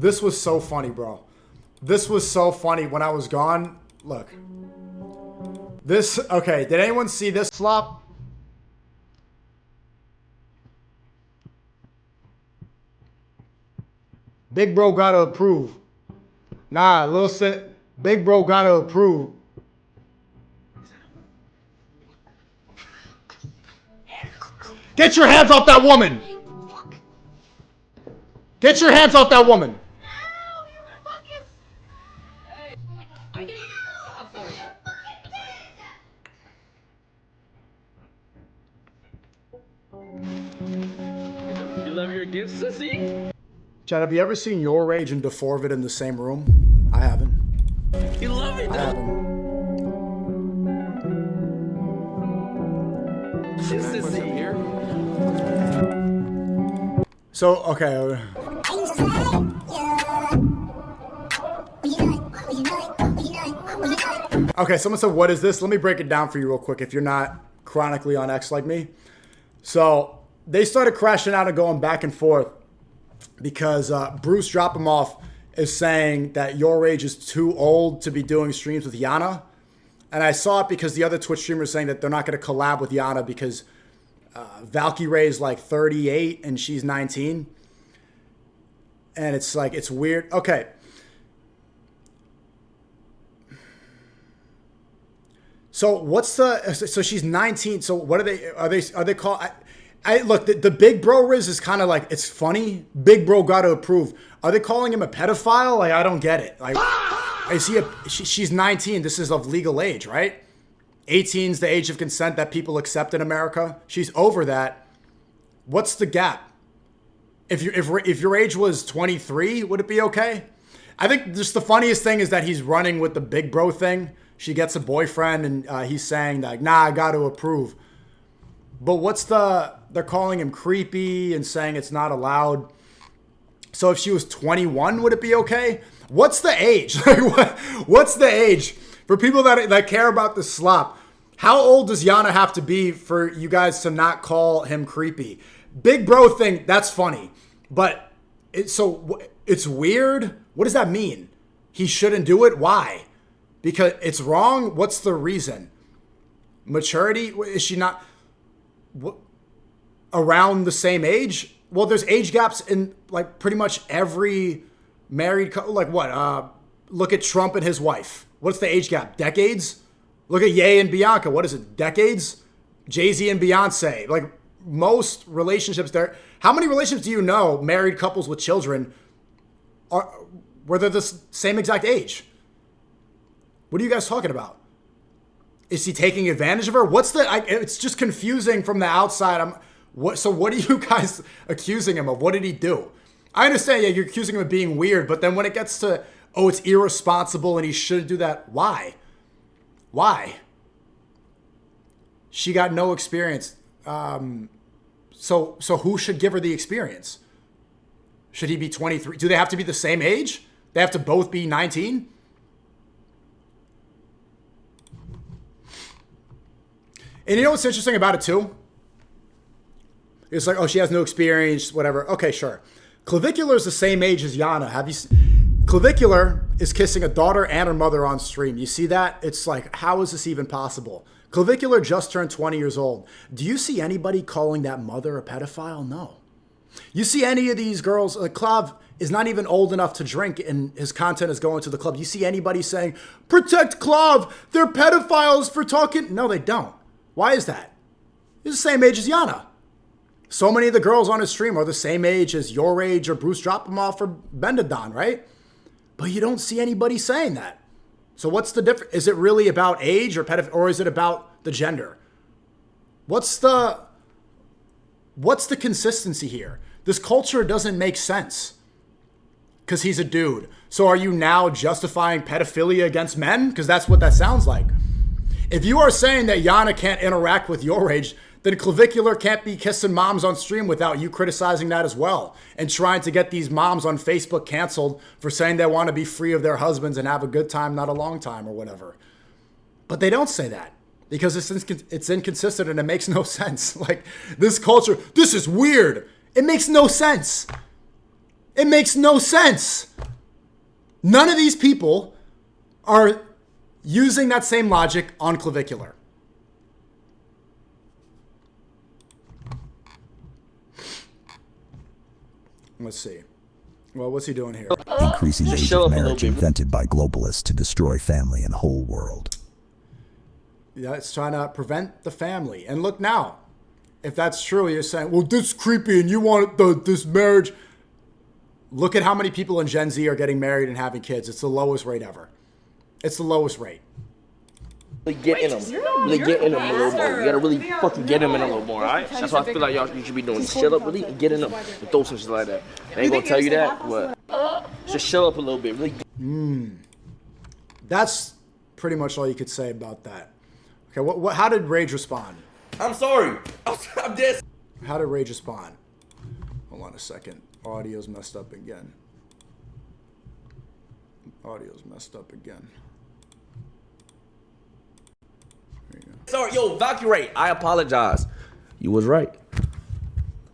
This was so funny, bro. This was so funny when I was gone. Look. This, okay, did anyone see this slop? Big bro gotta approve. Nah, little sit. Big bro gotta approve. Get your hands off that woman! Get your hands off that woman! You love your gifts, sissy? Chad, have you ever seen Your Rage and DeForvid in the same room? I haven't. You love it, I though. haven't. Sissy here. So, okay. Okay, someone said, what is this? Let me break it down for you real quick if you're not chronically on X like me. So, they started crashing out and going back and forth because BruceDropEmOff is saying that Your Rage is too old to be doing streams with Yana. And I saw it because the other Twitch streamers saying that they're not going to collab with Yana because Valkyrae is like 38 and she's 19. And it's like, it's weird. Okay. So what's the, so she's 19. So what are they called? Look, the big bro Riz is kind of like, it's funny. Big bro got to approve. Are they calling him a pedophile? Like, I don't get it. Like, is he she's 19. This is of legal age, right? 18 is the age of consent that people accept in America. She's over that. What's the gap? If your age was 23, would it be okay? I think just the funniest thing is that he's running with the big bro thing. She gets a boyfriend and he's saying that, nah, I got to approve. But what's they're calling him creepy and saying it's not allowed. So if she was 21, would it be okay? What's the age? What's the age? For people that care about the slop, how old does Yana have to be for you guys to not call him creepy? Big bro thing, that's funny. But it's weird. What does that mean? He shouldn't do it? Why? Because it's wrong? What's the reason? Maturity? Is she not around the same age? Well, there's age gaps in like pretty much every married couple. Like what? Look at Trump and his wife. What's the age gap? Decades? Look at Ye and Bianca. What is it? Decades? Jay-Z and Beyonce. Like most relationships there. How many relationships do you know, married couples with children, where they're the same exact age? What are you guys talking about? Is he taking advantage of her? It's just confusing from the outside. So what are you guys accusing him of? What did he do? I understand, yeah, you're accusing him of being weird, but then when it gets to, oh, it's irresponsible and he shouldn't do that, why? Why? She got no experience. So who should give her the experience? Should he be 23? Do they have to be the same age? They have to both be 19? And you know what's interesting about it too? It's like, oh, she has no experience, whatever. Okay, sure. Clavicular is the same age as Yana. Clavicular is kissing a daughter and her mother on stream. You see that? It's like, how is this even possible? Clavicular just turned 20 years old. Do you see anybody calling that mother a pedophile? No. You see any of these girls, like Clav is not even old enough to drink and his content is going to the club. You see anybody saying, protect Clav, they're pedophiles for talking? No, they don't. Why is that? He's the same age as Yana. So many of the girls on his stream are the same age as Your Rage or BruceDropEmOff or Bendadon, right? But you don't see anybody saying that. So what's the difference? Is it really about age or is it about the gender? What's the consistency here? This culture doesn't make sense because he's a dude. So are you now justifying pedophilia against men? Because that's what that sounds like. If you are saying that Yana can't interact with Your Rage, then Clavicular can't be kissing moms on stream without you criticizing that as well and trying to get these moms on Facebook canceled for saying they want to be free of their husbands and have a good time, not a long time or whatever. But they don't say that because it's inconsistent and it makes no sense. Like this culture, this is weird. It makes no sense. It makes no sense. None of these people are using that same logic on clavicular. Let's see. Well, what's he doing here? Increasing age of marriage invented by globalists to destroy family and whole world. Yeah, it's trying to prevent the family. And look now, if that's true, you're saying, well, this is creepy and you want this marriage. Look at how many people in Gen Z are getting married and having kids. It's the lowest rate ever. It's the lowest rate. Really get in them. Really get in them a little more. You gotta really fucking get them in a little more, alright? That's what I feel like you should be doing. Shut up, really, and get in them. And throw some shit like that. I ain't gonna tell you that, but just shut up a little bit. Really. That's pretty much all you could say about that. Okay, how did Rage respond? I'm sorry. I'm dead. How did Rage respond? Hold on a second. Audio's messed up again. Audio's messed up again. There you go. Sorry, yo, Valkyrie, I apologize. You was right.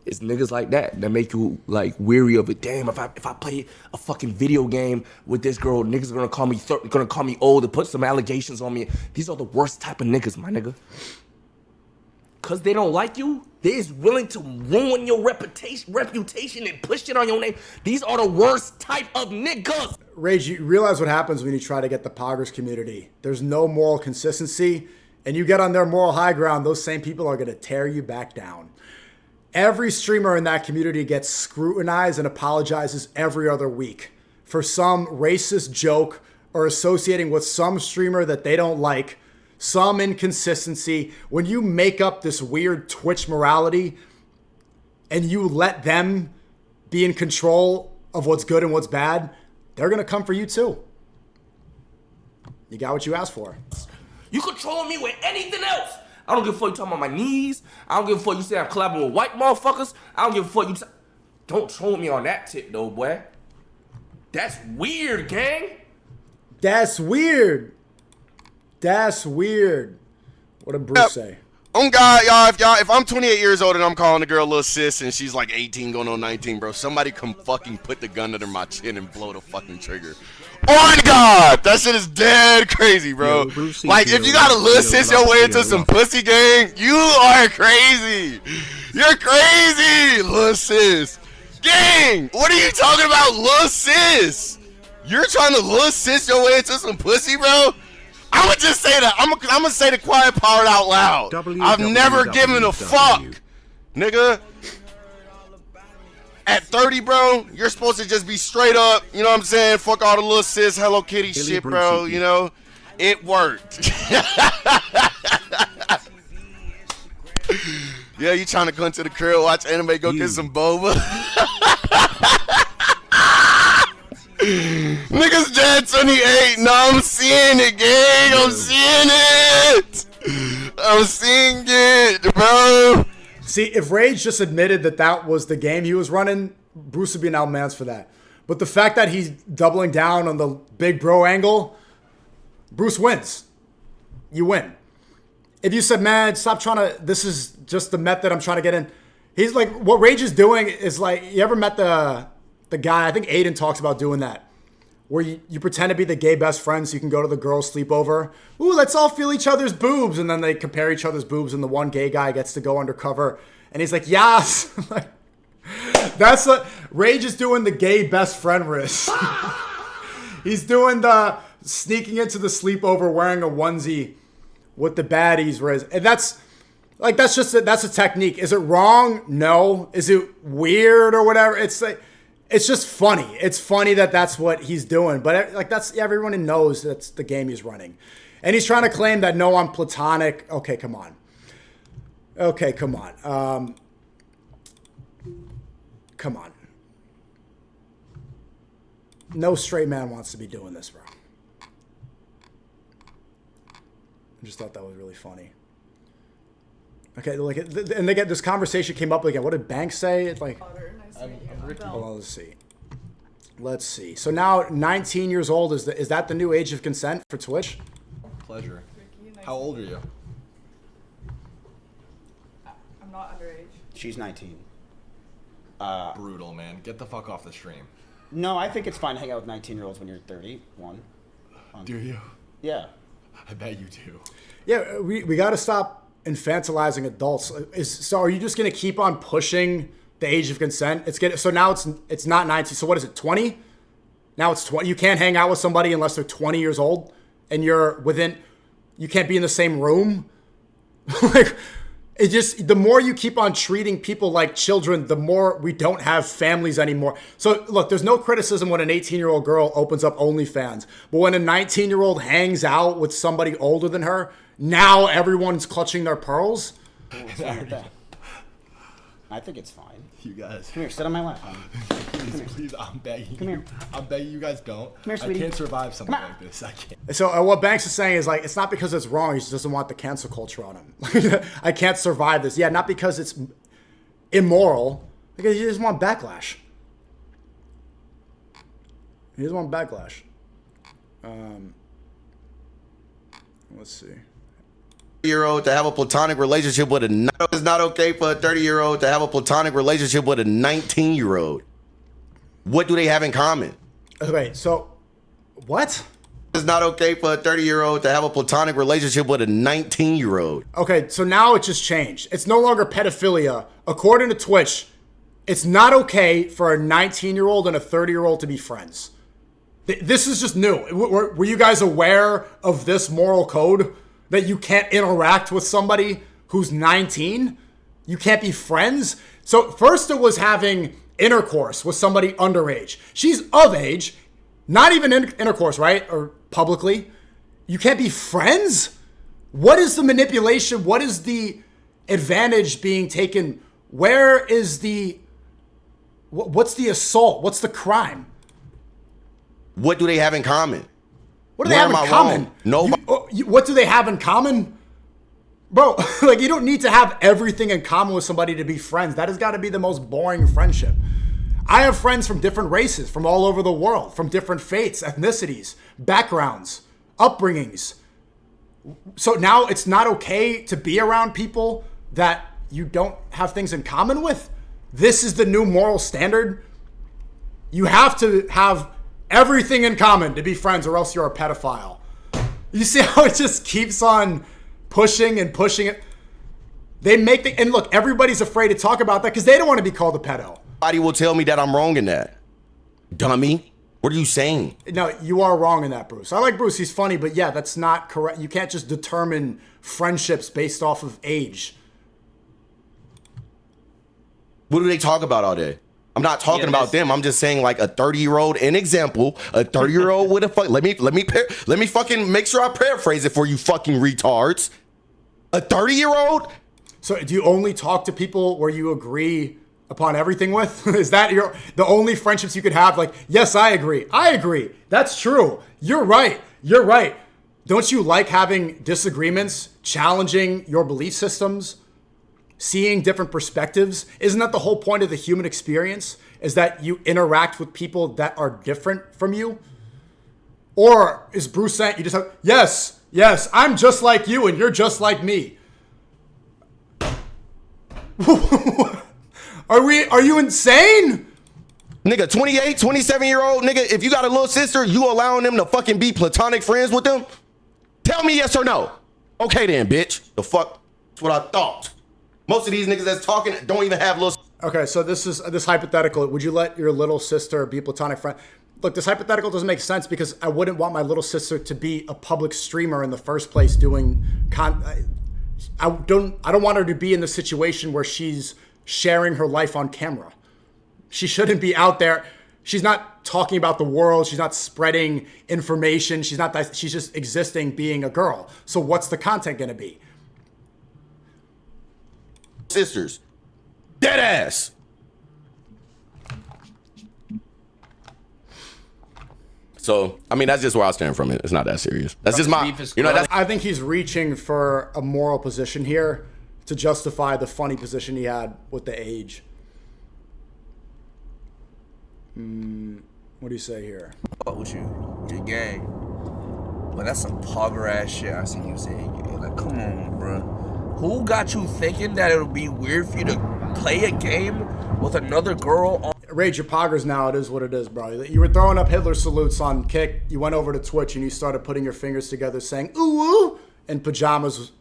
It's niggas like that make you like weary of it. Damn, if I play a fucking video game with this girl, niggas are gonna call me old and put some allegations on me. These are the worst type of niggas, my nigga. Cause they don't like you, they is willing to ruin your reputation and push it on your name. These are the worst type of niggas. Rage, you realize what happens when you try to get the poggers community. There's no moral consistency, and you get on their moral high ground, those same people are gonna tear you back down. Every streamer in that community gets scrutinized and apologizes every other week for some racist joke or associating with some streamer that they don't like, some inconsistency. When you make up this weird Twitch morality and you let them be in control of what's good and what's bad, they're going to come for you too. You got what you asked for. You control me with anything else. I don't give a fuck you talking about my knees. I don't give a fuck you say I'm collabing with white motherfuckers. I don't give a fuck you don't troll me on that tip though, boy. That's weird, gang. That's weird. That's weird. What did Bruce say? Oh God, y'all, if I'm 28 years old and I'm calling a girl a little sis and she's like 18 going on 19, bro, somebody come fucking put the gun under my chin and blow the fucking trigger. On God, that shit is dead crazy, bro. Like, if you gotta little sis your way into some pussy gang, you are crazy. You're crazy, little sis. Gang, what are you talking about, little sis? You're trying to little sis your way into some pussy, bro? I would just say that. I'm gonna say the quiet part out loud. I've never given a fuck, nigga. At 30, bro, you're supposed to just be straight up, you know what I'm saying? Fuck all the little sis, Hello Kitty shit, bro, you know? It worked. Yeah, you trying to come to the crib, watch anime, go get some boba? Niggas dead 28. No, I'm seeing it, gang. I'm seeing it. I'm seeing it, bro. See, if Rage just admitted that that was the game he was running, Bruce would be an outmans for that. But the fact that he's doubling down on the big bro angle, Bruce wins. You win. If you said, man, stop trying to, this is just the method I'm trying to get in. He's like, what Rage is doing is like, you ever met the guy, I think Aiden talks about doing that, where you pretend to be the gay best friend so you can go to the girls' sleepover. Ooh, let's all feel each other's boobs. And then they compare each other's boobs and the one gay guy gets to go undercover. And he's like, yes. Like, that's what Rage is doing, the gay best friend risk. He's doing the sneaking into the sleepover wearing a onesie with the baddies risk. And that's like, that's a technique. Is it wrong? No. Is it weird or whatever? It's like, it's just funny. It's funny that that's what he's doing. But like that's everyone knows that's the game he's running. And he's trying to claim that, no, I'm platonic. Okay, come on. Okay, come on. Come on. No straight man wants to be doing this, bro. I just thought that was really funny. Okay, like, and they get this conversation came up again. What did Banks say? It's like, hold on, let's see. Let's see. So now 19 years old, is that the new age of consent for Twitch? Pleasure. How old are you? I'm not underage. She's 19. Brutal, man. Get the fuck off the stream. No, I think it's fine to hang out with 19-year-olds when you're 31. Do you? Yeah. I bet you do. Yeah, we got to stop infantilizing adults. So are you just going to keep on pushing the age of consent? So now it's not 19. So what is it, 20? Now it's 20. You can't hang out with somebody unless they're 20 years old, and you can't be in the same room. Like, the more you keep on treating people like children, the more we don't have families anymore. So look, there's no criticism when an 18-year-old girl opens up OnlyFans, but when a 19-year-old hangs out with somebody older than her, now everyone's clutching their pearls. What's wrong with that? I think it's fine. You guys. Come here, sit on my lap. Please, I'm begging. Come here. I'm begging you guys don't. Come here, sweetie. I can't survive something like this. I can't. So what Banks is saying is, like, it's not because it's wrong. He just doesn't want the cancel culture on him. I can't survive this. Yeah, not because it's immoral. Because he just want backlash. He doesn't want backlash. Let's see. Year-old to have a platonic relationship with it's not okay for a 30-year-old to have a platonic relationship with a 19-year-old. What do they have in common? Okay, so what? It's not okay for a 30-year-old to have a platonic relationship with a 19-year-old. Okay, so now it just changed. It's no longer pedophilia. According to Twitch, it's not okay for a 19-year-old and a 30-year-old to be friends. This is just new. Were you guys aware of this moral code? That you can't interact with somebody who's 19? You can't be friends? So first it was having intercourse with somebody underage. She's of age, not even intercourse, right? Or publicly. You can't be friends? What is the manipulation? What is the advantage being taken? Where is what's the assault? What's the crime? What do they have in common? What do they have in common? No. What do they have in common? Bro, like, you don't need to have everything in common with somebody to be friends. That has got to be the most boring friendship. I have friends from different races, from all over the world, from different faiths, ethnicities, backgrounds, upbringings. So now it's not okay to be around people that you don't have things in common with? This is the new moral standard? You have to have everything in common to be friends, or else you're a pedophile. You see how it just keeps on pushing and pushing it? They make and look, everybody's afraid to talk about that because they don't want to be called a pedo. Nobody will tell me that I'm wrong in that. Dummy. What are you saying? No, you are wrong in that, Bruce. I like Bruce. He's funny, but yeah, that's not correct. You can't just determine friendships based off of age. What do they talk about all day? I'm not talking about them. I'm just saying, like, a 30-year-old, an example, a 30-year-old with a let me fucking make sure I paraphrase it for you fucking retards. A 30-year-old? So do you only talk to people where you agree upon everything with? Is that the only friendships you could have? Like, yes, I agree. I agree. That's true. You're right. You're right. Don't you like having disagreements, challenging your belief systems? Seeing different perspectives? Isn't that the whole point of the human experience? Is that you interact with people that are different from you? Or is Bruce saying you just have, yes, I'm just like you and you're just like me? Are you insane? Nigga, 28, 27-year-old nigga, if you got a little sister, you allowing them to fucking be platonic friends with them? Tell me yes or no. Okay then, bitch. The fuck? That's what I thought. Most of these niggas that's talking don't even have little. Okay, so this hypothetical. Would you let your little sister be a platonic friend? Look, this hypothetical doesn't make sense because I wouldn't want my little sister to be a public streamer in the first place doing I don't want her to be in the situation where she's sharing her life on camera. She shouldn't be out there. She's not talking about the world. She's not spreading information. She's just existing, being a girl. So what's the content going to be? Sisters. Dead ass. So, I mean, that's just where I stand from it. It's not that serious. That's just my, I think he's reaching for a moral position here to justify the funny position he had with the age. What do you say here? What with you? Your gang. But that's some pogger ass shit I seen you say. Like, come on, bro. Who got you thinking that it would be weird for you to play a game with another girl on. Rage, your poggers now. It is what it is, bro. You were throwing up Hitler salutes on Kick. You went over to Twitch and you started putting your fingers together saying, ooh, ooh, in pajamas,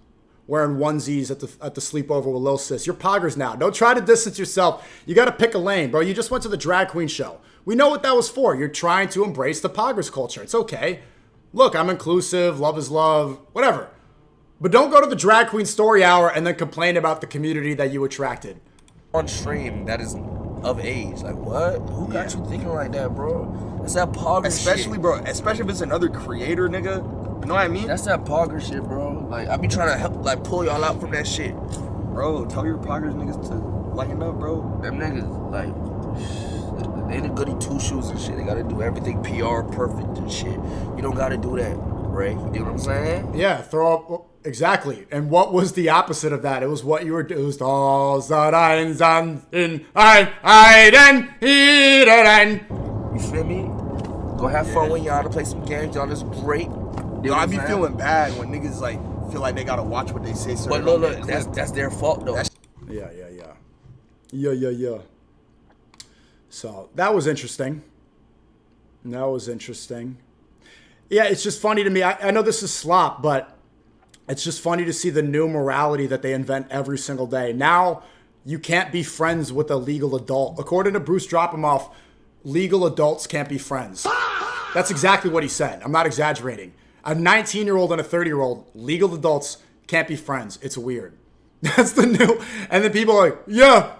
wearing onesies at the sleepover with Lil Sis. You're poggers now. Don't try to distance yourself. You got to pick a lane, bro. You just went to the drag queen show. We know what that was for. You're trying to embrace the poggers culture. It's okay. Look, I'm inclusive. Love is love. Whatever. But don't go to the drag queen story hour and then complain about the community that you attracted. On stream that is of age. Like, what? Who got you thinking like that, bro? That's that pogger Especially, shit. bro, especially if it's another creator, nigga. You know what I mean? That's that pogger shit, bro. Like, I be trying to help, like, pull y'all out from that shit. Bro, tell your poggers niggas to lighten up, bro. Them niggas, like, they the goody two shoes and shit. They gotta do everything PR perfect and shit. You don't gotta do that, Ray. You know what I'm saying? Yeah, throw up. Exactly. And what was the opposite of that? It was what you were doing. It was all in You feel me? Go have fun with y'all to play some games. Y'all just great. Yo, I be feeling bad when niggas like feel like they gotta watch what they say. So But look, that's their fault though. Yeah. So that was interesting. Yeah, it's just funny to me. I know this is slop, but it's just funny to see the new morality that they invent every single day. Now, you can't be friends with a legal adult. According to BruceDropEmOff, legal adults can't be friends. That's exactly what he said. I'm not exaggerating. A 19-year-old and a 30-year-old, legal adults can't be friends. It's weird. That's the new... And then people are like, yeah.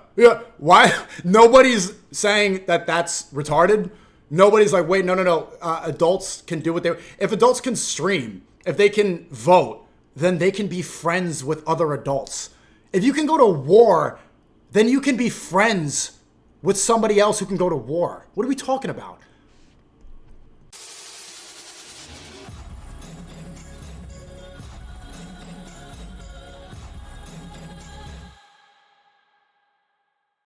Why? Nobody's saying that that's retarded. Nobody's like, wait, no. Adults can do what they... If adults can stream, if they can vote, then they can be friends with other adults. If you can go to war, then you can be friends with somebody else who can go to war. What are we talking about?